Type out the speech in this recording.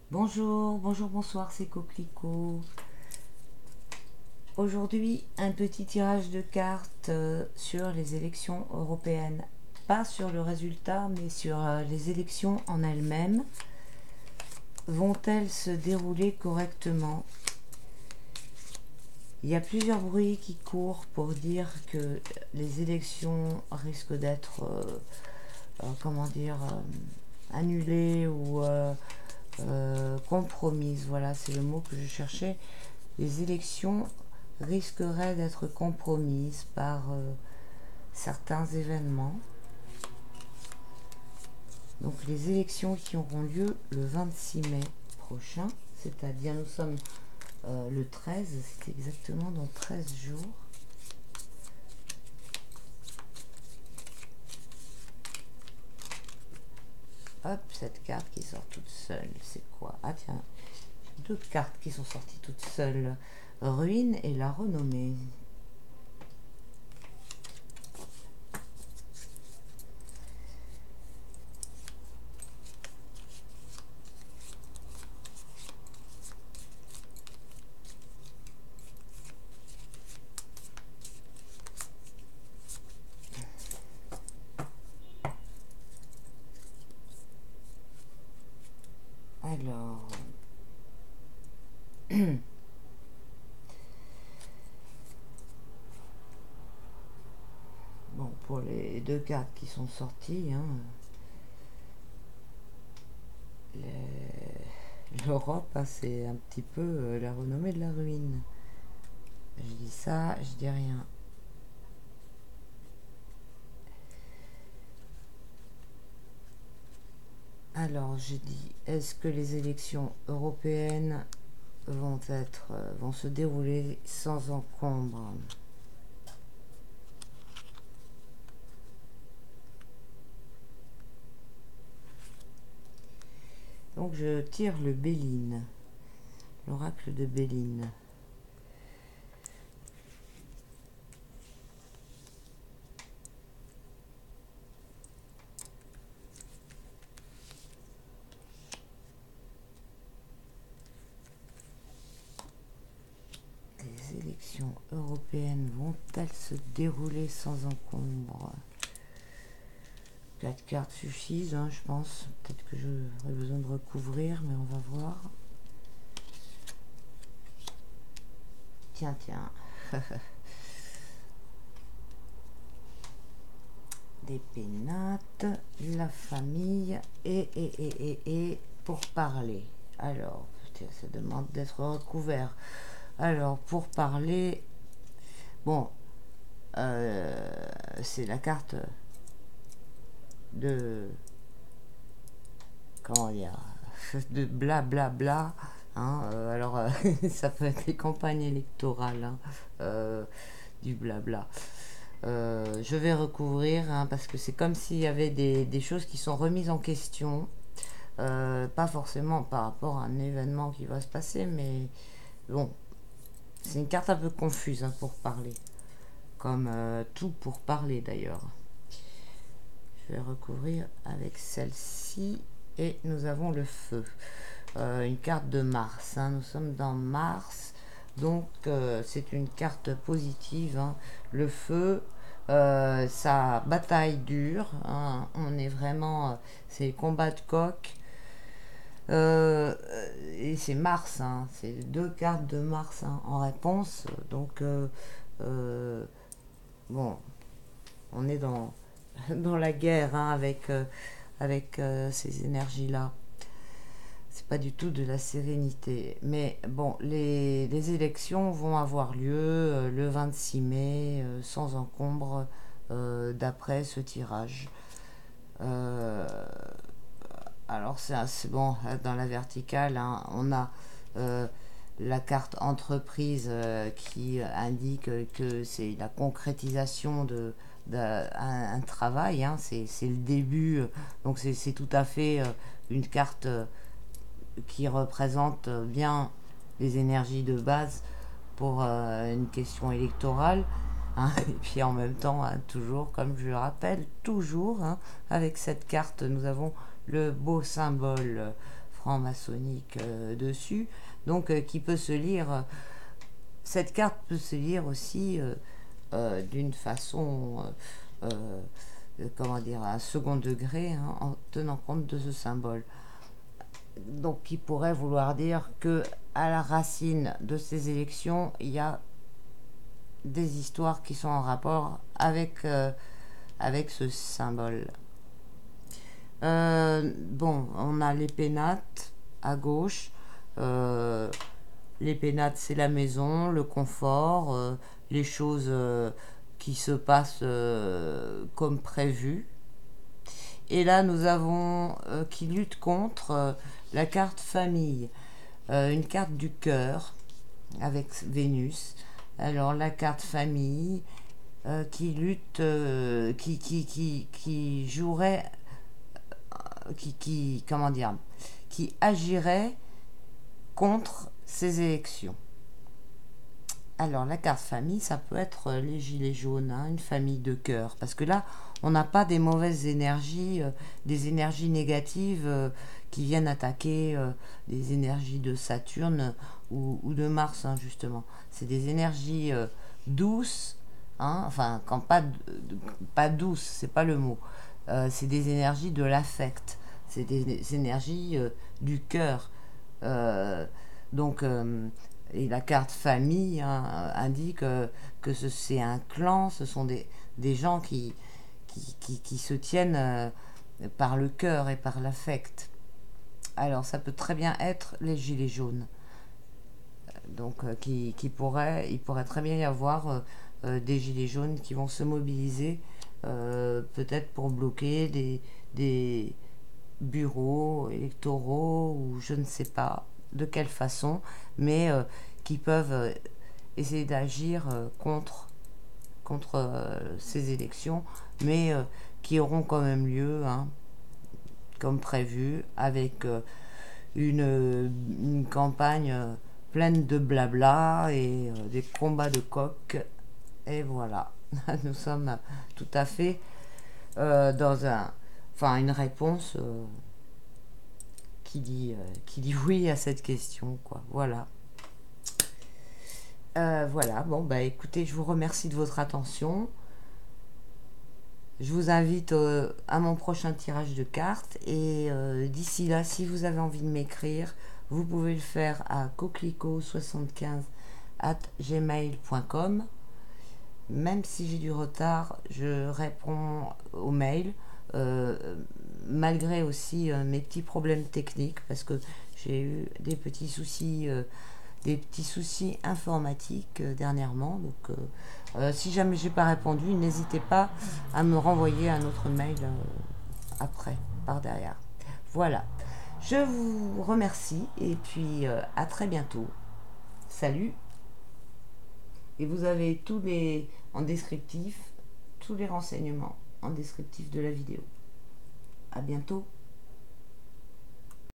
Bonjour, bonjour, bonsoir, c'est Coquelicot. Aujourd'hui, un petit tirage de cartes sur les élections européennes. Pas sur le résultat, mais sur les élections en elles-mêmes. Vont-elles se dérouler correctement? Il y a plusieurs bruits qui courent pour dire que les élections risquent d'être, annulées ou compromises. Voilà, c'est le mot que je cherchais. Les élections risqueraient d'être compromises par certains événements. Donc les élections qui auront lieu le 26 mai prochain, c'est-à-dire nous sommes le 13, c'est exactement dans 13 jours. Hop, cette carte qui sort toute seule, c'est quoi? Ah tiens, deux cartes qui sont sorties toutes seules. Ruine et la renommée. Alors, bon, pour les deux cartes qui sont sorties, hein, l'Europe, hein, c'est un petit peu la renommée de la ruine. Je dis ça, je dis rien. Alors, j'ai dit, est-ce que les élections européennes vont se dérouler sans encombre? Donc, je tire le Béline, l'oracle de Béline. Les élections européennes vont-elles se dérouler sans encombre? 4 cartes suffisent, hein, je pense. Peut-être que j'aurai besoin de recouvrir, mais on va voir. Tiens, tiens. Des pénates, la famille et pour parler. Alors, ça demande d'être recouvert. Alors, pour parler, bon, c'est la carte de, comment dire, de blablabla. Bla, bla, hein, alors, ça peut être les campagnes électorales, hein, du blabla. Je vais recouvrir, hein, parce que c'est comme s'il y avait des choses qui sont remises en question. Pas forcément par rapport à un événement qui va se passer, mais bon, c'est une carte un peu confuse, hein, pour parler. Comme tout pour parler d'ailleurs. Je vais recouvrir avec celle-ci et nous avons le feu. Une carte de Mars, hein. Nous sommes dans Mars, donc c'est une carte positive, hein. Le feu, sa bataille dure, hein. On est vraiment, c'est combat de coq. Et c'est Mars, hein. C'est deux cartes de Mars, hein, en réponse. Donc, bon, on est dans la guerre, hein, avec ces énergies-là. C'est pas du tout de la sérénité. Mais bon, les élections vont avoir lieu le 26 mai, sans encombre, d'après ce tirage. Euh, alors c'est bon, dans la verticale, hein, on a la carte entreprise qui indique que c'est la concrétisation d'un travail, hein, c'est le début, donc c'est tout à fait une carte qui représente bien les énergies de base pour une question électorale, hein. Et puis en même temps, hein, toujours, comme je le rappelle, toujours, hein, avec cette carte, nous avons le beau symbole franc-maçonnique dessus, donc qui peut se lire, cette carte peut se lire aussi d'une façon, comment dire, à second degré, hein, en tenant compte de ce symbole. Donc qui pourrait vouloir dire que à la racine de ces élections, il y a des histoires qui sont en rapport avec ce symbole. Bon, on a les pénates à gauche. Les pénates, c'est la maison, le confort, les choses qui se passent comme prévu. Et là, nous avons qui lutte contre la carte famille, une carte du cœur avec Vénus. Alors, la carte famille qui lutte, qui jouerait, comment dire, qui agirait contre ces élections. Alors, la carte famille, ça peut être les gilets jaunes, hein, une famille de cœur. Parce que là, on n'a pas des mauvaises énergies, des énergies négatives qui viennent attaquer des énergies de Saturne ou de Mars, hein, justement. C'est des énergies douces, hein, enfin, quand pas douces, c'est pas le mot. C'est des énergies de l'affect, c'est des énergies du cœur. Donc, et la carte famille, hein, indique que c'est un clan, ce sont des gens qui se tiennent par le cœur et par l'affect. Alors ça peut très bien être les gilets jaunes. Donc il pourrait très bien y avoir des gilets jaunes qui vont se mobiliser peut-être pour bloquer des bureaux électoraux ou je ne sais pas de quelle façon, mais qui peuvent essayer d'agir contre ces élections, mais qui auront quand même lieu, hein, comme prévu, avec une campagne pleine de blabla et des combats de coqs. Et voilà, nous sommes tout à fait dans une réponse qui dit oui à cette question, quoi. Voilà. Voilà, bon, bah écoutez, je vous remercie de votre attention. Je vous invite à mon prochain tirage de cartes et d'ici là, si vous avez envie de m'écrire, vous pouvez le faire à coquelicot75@gmail.com. Même si j'ai du retard, je réponds aux mails, malgré aussi mes petits problèmes techniques, parce que j'ai eu des petits soucis informatiques dernièrement. Donc, si jamais j'ai pas répondu, n'hésitez pas à me renvoyer un autre mail après, par derrière. Voilà. Je vous remercie et puis à très bientôt. Salut. Et vous avez en descriptif, tous les renseignements en descriptif de la vidéo. À bientôt.